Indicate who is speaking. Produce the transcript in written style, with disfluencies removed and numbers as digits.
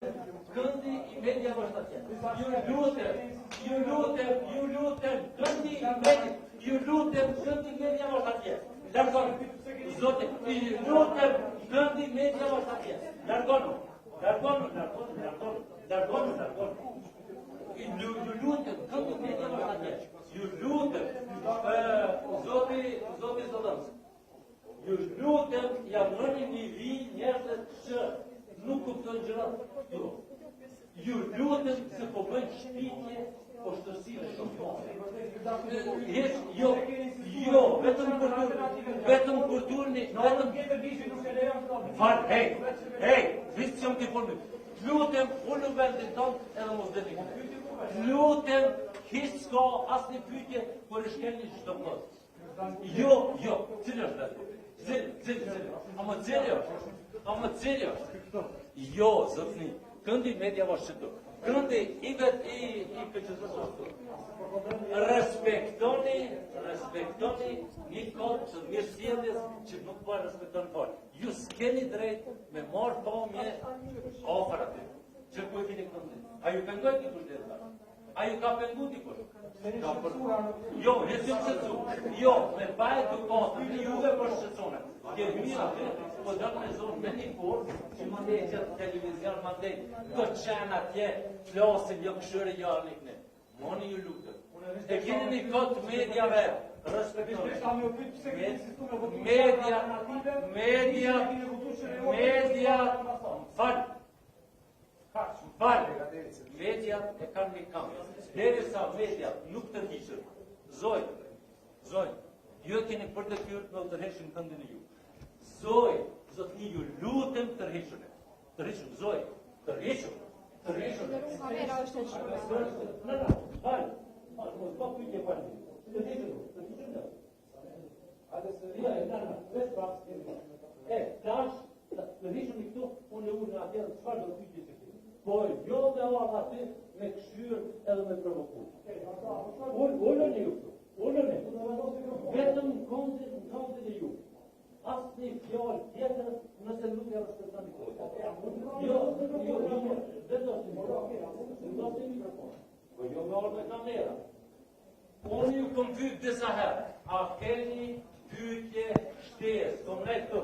Speaker 1: Këndi I media është atje. Ju lutem, këndi I media, ju lutem, këndi I media është atje. Largonu. Zote, ju lutem, këndi I media është atje. Largonu. Ju lutem, këndi I media është atje. Ju lutem, Zoti Zotërs. Ju lutem, ja bëni një vit njerëzit që nuk kuptojnë gjërat. Ju lutem se po bëjnë shpitje poshtësive shumë. Jo, vetëm kulturni, Hej, visë që më të formë. Lutem, ullu vendin tonë edhe mos dhe një. Lutem, hiç s'ka asnjë pyetje kur e shkelni çdo kohë. Jo, cili është vetë? Cili? Ama cili është? Jo, zotni. Këndi media është çdo. Këndi I PCS-së është. Respektoni një kod të mirësjelljes që nuk po respekton fort. Ju s'keni drejt me marr pamje afër aty. Që ku e keni këndi? A ju pengoj dikush deri? A ju ka pengu dikush? Jo, Jo, me bajt të kotë, juve për shqetsone. Kemi mirë atë, po dhe me zonë me një forë, që më ndej qëtë televizion, më ndej të qenë atje, flasin, jo këshëre jarë një. Moni ju lukët. E keni një kotë mediave, respektoni. Media, media e kanë një kamë. Deri sa media nuk të hiqën. Zoj, ju e keni për detyrë me u tërheqën këndin e ju. Zoj, zotni ju lutem tërheqën. Zoj, tërheqën. Po, jo me orë aty, me këshyrë edhe me provokur. Ullën e ju. Vetëm kondin e ju. Asë një fjallë tjetër nëse nuk e respektani kohë. Jo, po jo me orë me kamera. Unë ju kom pyet disa herë, a keni pyetje shtesë, kom ne këtu.